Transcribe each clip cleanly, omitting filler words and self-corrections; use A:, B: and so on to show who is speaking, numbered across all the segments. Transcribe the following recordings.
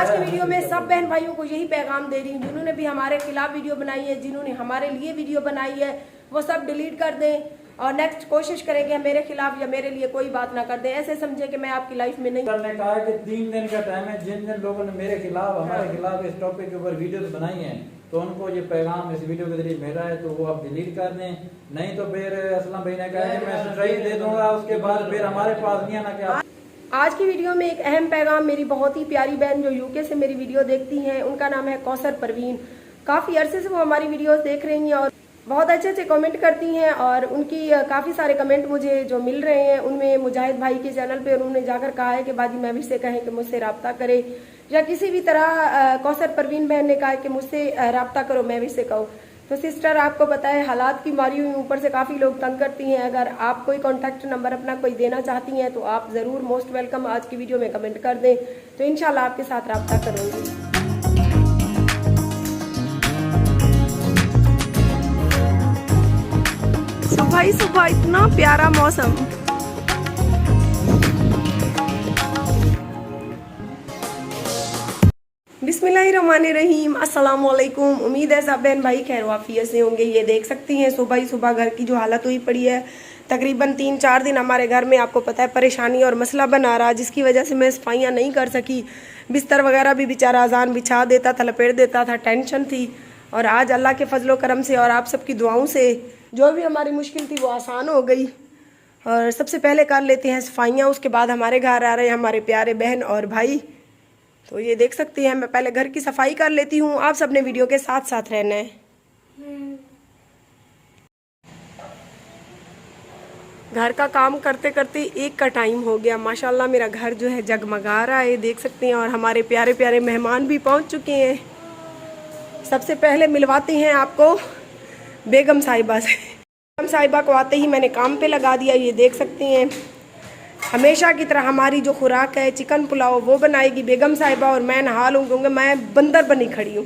A: आज की वीडियो में सब बहन भाइयों को यही पैगाम दे रही हूँ, जिन्होंने भी हमारे खिलाफ वीडियो बनाई है, जिन्होंने हमारे लिए वीडियो बनाई है, वो सब डिलीट कर दें और नेक्स्ट कोशिश करें कि मेरे खिलाफ या मेरे लिए कोई बात ना कर दें। ऐसे समझे कि मैं आपकी लाइफ में नहीं।
B: ने कहा कि 3 दिन का टाइम है, जिन जिन लोगों ने मेरे खिलाफ हमारे खिलाफ इस टॉपिक के ऊपर वीडियोस बनाई हैं तो उनको ये पैगाम इस वीडियो के जरिए मिल रहा है, तो वो आप डिलीट कर दें, नहीं तो फिर असलम भाई ने कहा कि मैं स्ट्राइक दे दूंगा, उसके बाद फिर हमारे पास नहीं आना। क्या
A: आज की वीडियो में एक अहम पैगाम मेरी बहुत ही प्यारी बहन जो यूके से मेरी वीडियो देखती हैं, उनका नाम है कौसर परवीन। काफ़ी अरसे से वो हमारी वीडियोस देख रही हैं और बहुत अच्छे अच्छे कमेंट करती हैं और उनकी काफ़ी सारे कमेंट मुझे जो मिल रहे हैं उनमें मुजाहिद भाई के चैनल पे उन्होंने जाकर कहा है कि बाजी महविश से कहें कि मुझसे रब्ता करे, या किसी भी तरह कौसर परवीन बहन ने कहा कि मुझसे रब्ता करो, महविश से कहो। तो सिस्टर आपको पता है हालात की मारी हुई ऊपर से काफ़ी लोग तंग करती हैं। अगर आप कोई कॉन्टैक्ट नंबर अपना कोई देना चाहती हैं तो आप ज़रूर मोस्ट वेलकम आज की वीडियो में कमेंट कर दें, तो इंशाल्लाह आपके साथ रब्ता करूँगी। सुबह ही सुबह इतना प्यारा मौसम। बिस्मिल्लाहिर्रहमानिर्रहीम, अस्सलाम वालेकुम। उम्मीद है सब बहन भाई खैर वाफियत से होंगे। ये देख सकती हैं सुबह ही सुबह घर की जो हालत हुई पड़ी है। तकरीबन 3-4 दिन हमारे घर में आपको पता है परेशानी और मसला बना रहा, जिसकी वजह से मैं सफाइयाँ नहीं कर सकी। बिस्तर वगैरह भी बेचारा अजान बिछा देता था, लपेट देता था, टेंशन थी। और आज अल्लाह के फजलो करम से और आप सबकी दुआओं से जो भी हमारी मुश्किल थी वो आसान हो गई। और सबसे पहले कर लेते हैं सफाइयाँ, उसके बाद हमारे घर आ रहे हैं हमारे प्यारे बहन और भाई। तो ये देख सकते हैं मैं पहले घर की सफाई कर लेती हूँ, आप सबने वीडियो के साथ साथ रहना है। घर का काम करते करते 1 का टाइम हो गया। माशाल्लाह मेरा घर जो है जगमगा रहा है, देख सकते हैं। और हमारे प्यारे प्यारे मेहमान भी पहुँच चुके हैं। सबसे पहले मिलवाते हैं आपको बेगम साहिबा से। बेगम साहिबा को आते ही मैंने काम पे लगा दिया। ये देख सकते हैं हमेशा की तरह हमारी जो खुराक है चिकन पुलाव वो बनाएगी बेगम साहिबा और मैं नहा लूँ, क्योंकि मैं बंदर बनी खड़ी हूँ।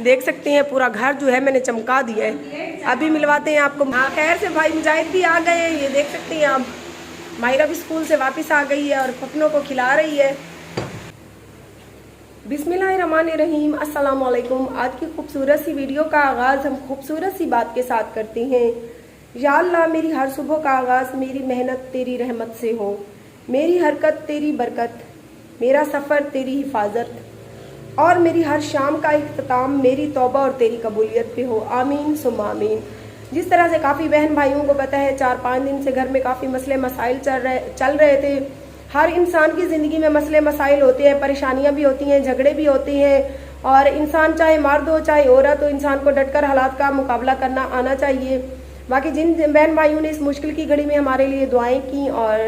A: देख सकते हैं पूरा घर जो है मैंने चमका दिया है। अभी मिलवाते हैं आपको। हाँ खैर से भाई मुजाहिद भी आ गए हैं। ये देख सकते हैं आप, मायरा भी स्कूल से वापस आ गई है और पपनों को खिला रही है। बिस्मिल्लाहिर्रहमानिर्रहीम, अस्सलाम वालेकुम। आज की खूबसूरत सी वीडियो का आगाज़ हम खूबसूरत सी बात के साथ करते हैं। या अल्लाह मेरी हर सुबह का आगाज़ मेरी मेहनत तेरी रहमत से हो, मेरी हरकत तेरी बरकत, मेरा सफ़र तेरी हिफाजत और मेरी हर शाम का इख्तिताम मेरी तौबा और तेरी कबूलियत पे हो, आमीन सुम्मा आमीन। जिस तरह से काफ़ी बहन भाइयों को पता है 4-5 दिन से घर में काफ़ी मसले मसाइल चल रहे थे। हर इंसान की ज़िंदगी में मसले मसाइल होते हैं, परेशानियाँ भी होती हैं, झगड़े भी होते हैं। और इंसान चाहे मर्द हो चाहे औरत हो, इंसान को डटकर हालात का मुकाबला करना आना चाहिए। बाकी जिन बहन भाइयों ने इस मुश्किल की घड़ी में हमारे लिए दुआएं की और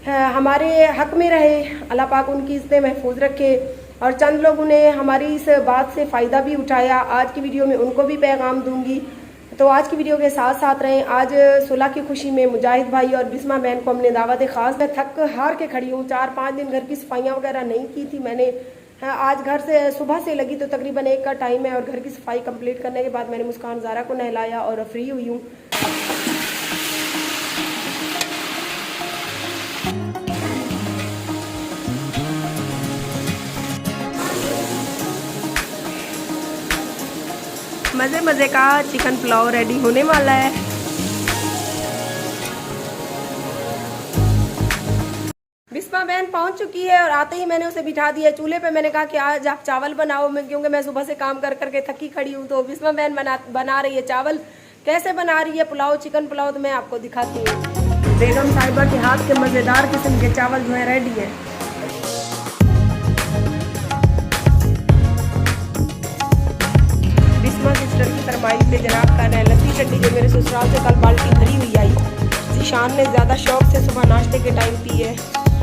A: हमारे हक में रहे, अल्लाह पाक उनकी इज्जत महफूज रखे। और चंद लोगों ने हमारी इस बात से फ़ायदा भी उठाया। आज की वीडियो में उनको भी पैगाम दूंगी, तो आज की वीडियो के साथ साथ रहें। आज सुलह की खुशी में मुजाहिद भाई और बिस्मा बहन को हमने दावत ख़ास में थक हार के खड़ी हूँ। 4-5 दिन घर की सफाइयाँ वगैरह नहीं की थी मैंने। आज घर से सुबह से लगी तो तकरीबन 1 का टाइम है और घर की सफाई कंप्लीट करने के बाद मैंने मुस्कान ज़ारा को नहलाया और फ्री हुई हूँ। मज़े मज़े का चिकन पुलाव रेडी होने वाला है। बिस्मा बहन पहुंच चुकी है और आते ही मैंने उसे बिठा दिया चूल्हे पे। मैंने कहा कि आज आप चावल बनाओ, क्योंकि मैं सुबह से काम कर करके थकी खड़ी हूँ। तो बिस्मा बहन बना रही है चावल। कैसे बना रही है पुलाव, चिकन पुलाव, तो मैं आपको दिखाती हूँ। बेगम साहिबा के हाथ के मज़ेदार किस्म के चावल जो है रेडी है। बिस्मा सिस्टर की फरमाइश पे जनाब का लस्सी चटनी जो मेरे ससुराल से कल बाल्टी भरी हुई आई। जीशान ने ज़्यादा शौक से सुबह नाश्ते के टाइम पी है।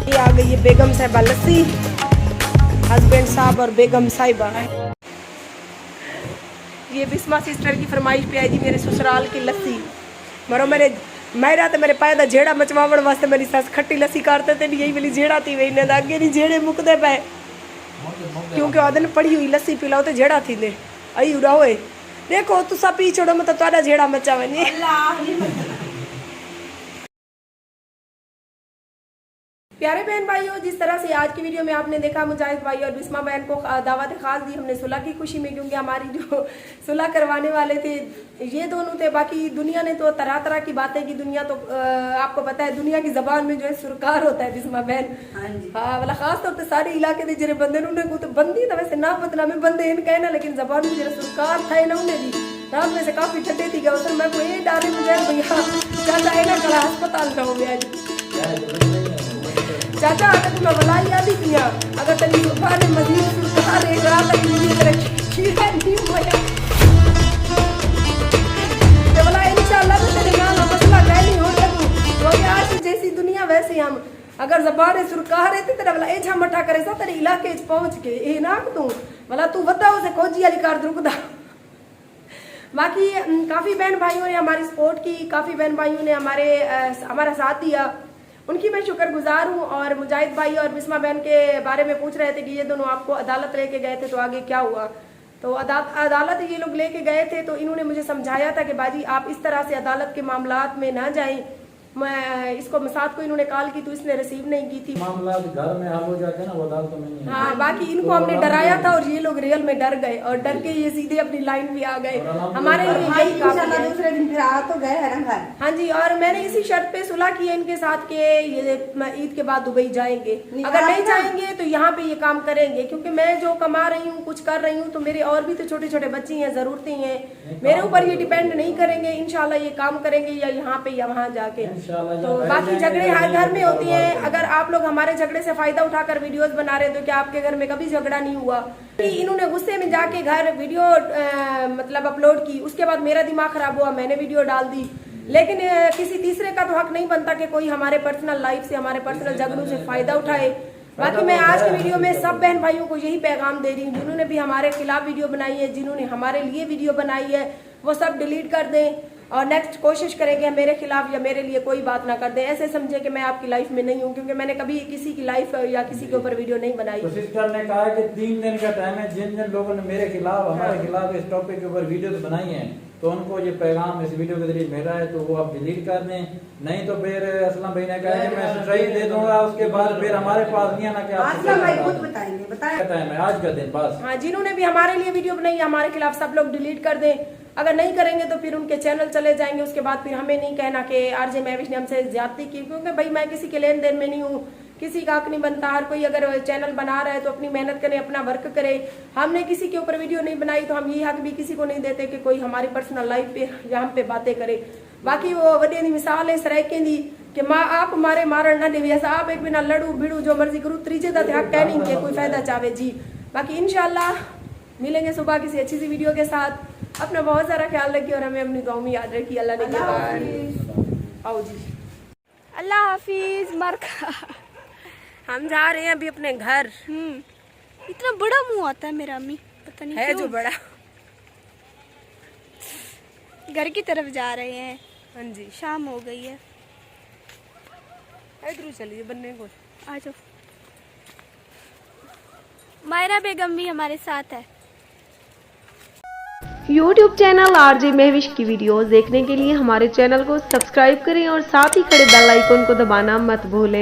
A: ये आ गई है बेगम साहिबा लस्सी, हस्बैंड साहब और बेगम साहिबा। ये बिस्मा सिस्टर की फरमाइश पे आई थी मेरे ससुराल की लस्सी। मरो मेरा तो मेरे पैदा झेड़ा मचवावण वास्ते मेरी सस खट्टी लस्सी करते थे। यही वाली झेड़ा थी वही ने अगे नहीं झेड़े मुकदे पे, क्योंकि ओदन पड़ी हुई लस्सी पिलाओ तो झेड़ा थी ने आई उड़ा होए। देखो तुसा पी छोड़ो मतलब तुहाडा झेड़ा मचावे। प्यारे बहन भाइयों, जिस तरह से आज की वीडियो में आपने देखा मुजाहिद भाई और बिस्मा बहन को दावत खास दी हमने सुलह की खुशी में, क्योंकि हमारी जो सुलह करवाने वाले थे ये दोनों थे। बाकी दुनिया ने तो तरह तरह की बातें की। दुनिया तो आपको पता है दुनिया की जबान में जो है सुरकार होता है बिस्मा बहन। हाँ वाला खास तौर पर सारे इलाके के जरे बंदे उन्हें तो बंदी था, वैसे ना बदला में बंदे इन कहना, लेकिन जबान में जरा सुरकार था ना उन्हें भी। रात में से काफी ठंडे थी गया उस मैं को ये डाले मुजाहिद भैया चाचा है ना कल अस्पताल का हो गया चाचा अगर तुम्हें बुलाई आदि किया अगर तनी सुबह ने मजीद सुरकार एक रात तक ये तरह खीरा नहीं होया तो बोला इंशाल्लाह तो तेरे नाल मसला गए नहीं हो सकू तो आज जैसी दुनिया वैसे हम अगर जबान सुरकार है तेरा बोला ए झमटा करे सा तेरे इलाके च पहुंच के ए ना तू बोला तू बताओ से खोजी वाली कार रुकदा। बाकी काफी बहन भाइयों ने हमारी सपोर्ट की, काफी बहन भाइयों ने हमारा साथ दिया, उनकी मैं शुक्रगुजार हूँ। और मुजाहिद भाई और बिस्मा बहन के बारे में पूछ रहे थे कि ये दोनों आपको अदालत लेके गए थे तो आगे क्या हुआ। तो अदालत ये लोग लेके गए थे तो इन्होंने मुझे समझाया था कि बाजी आप इस तरह से अदालत के मामलात में ना जाएं। मैं इसको मसाद को इन्होंने कॉल की तो इसने रिसीव नहीं की थी।
B: मामला घर में हल हो जाते हैं ना, वो अदालत में नहीं है।
A: हाँ बाकी इनको हमने डराया था और ये लोग रियल में डर गए और डर के ये सीधे अपनी लाइन पे आ गए। हमारे लिए यही काफी है।
C: दूसरे दिन फिर आ तो गए है ना घर।
A: हाँ जी, और मैंने इसी शर्त पे सुलह की है इनके साथ के ये ईद के बाद दुबई जाएंगे। अगर नहीं जाएंगे तो यहाँ पे ये काम करेंगे, क्योंकि मैं जो कमा रही हूँ कुछ कर रही हूँ तो मेरे और भी तो छोटे छोटे बच्चे हैं, जरूरतें हैं, मेरे ऊपर ये डिपेंड नहीं करेंगे। इंशाल्लाह ये काम करेंगे या यहाँ पे या वहाँ जाके। तो बाकी झगड़े हर घर में होती हैं। अगर आप लोग हमारे झगड़े से फायदा उठाकर वीडियोस बना रहे हैं तो क्या आपके घर में कभी झगड़ा नहीं हुआ? इन्होंने गुस्से में जाके घर वीडियो मतलब अपलोड की, उसके बाद मेरा दिमाग खराब हुआ, मैंने वीडियो डाल दी। लेकिन किसी तीसरे का तो हक नहीं बनता कि कोई हमारे पर्सनल लाइफ से हमारे पर्सनल झगड़ों से फायदा उठाए। बाकी मैं आज की वीडियो में सब बहन भाइयों को यही पैगाम दे रही हूँ, जिन्होंने भी हमारे खिलाफ वीडियो बनाई है, जिन्होंने हमारे लिए वीडियो बनाई है, वो सब डिलीट कर दें और नेक्स्ट कोशिश करेंगे मेरे खिलाफ या मेरे लिए कोई बात ना कर दें। ऐसे समझे कि मैं आपकी लाइफ में नहीं हूँ, क्योंकि मैंने कभी किसी की लाइफ या किसी के ऊपर वीडियो नहीं बनाई।
B: तो सिस्टर ने कहा कि 3 दिन का टाइम है, जिन जिन लोगों ने मेरे खिलाफ हमारे खिलाफ इस टॉपिक के ऊपर वीडियो बनाई है तो उनको ये पैगाम इस वीडियो के जरिए मिला है तो वो आप डिलीट कर दें। नहीं तो फिर असलम भाई ने कहा कि मैं सही दे दूंगा, उसके बाद फिर हमारे पास नहीं आना कि आज का दिन बस। हाँ, जिन्होंने भी हमारे लिए वीडियो बनाई है हमारे खिलाफ सब लोग डिलीट कर दें। अगर नहीं करेंगे तो फिर उनके चैनल चले जाएंगे, उसके बाद फिर हमें नहीं कहना कि आरजे महविश ने हमसे ज्यादती की, क्योंकि भाई मैं किसी के लेन देन में नहीं हूँ, किसी का हक नहीं बनता। हर कोई अगर चैनल बना रहा है तो अपनी मेहनत करे, अपना वर्क करे। हमने किसी के ऊपर वीडियो नहीं बनाई तो हम ये हक भी किसी को नहीं देते कि कोई हमारी पर्सनल लाइफ पे या हम पे बातें करे। बाकी वो वड्डी मिसाल है सरायके दी कि माँ आप हमारे मारण ना देवी, ऐसा आप एक बिना लड़ू भिड़ू जो मर्जी करूँ त्रीजे का हक कह नहीं के कोई फायदा चाहे जी। बाकी इंशाल्लाह मिलेंगे सुबह किसी अच्छी सी वीडियो के साथ। अपना बहुत सारा ख्याल रखिए और हमें अपनी गाँव में याद रखिए। अल्लाह ने आओ जी, अल्लाह हाफिज। हम जा रहे हैं अभी अपने घर।
C: इतना बड़ा मुंह आता है मेरा, अम्मी पता नहीं
A: है जो बड़ा।
C: घर की तरफ जा रहे हैं।
A: हाँ जी,
C: शाम हो गई है।
A: इधर चलिए बनने को
C: आ जाओ। मायरा बेगम भी हमारे साथ है।
D: YouTube चैनल आरजे महविश की वीडियोस देखने के लिए हमारे चैनल को सब्सक्राइब करें और साथ ही खड़े बेल आइकन को दबाना मत भूलें।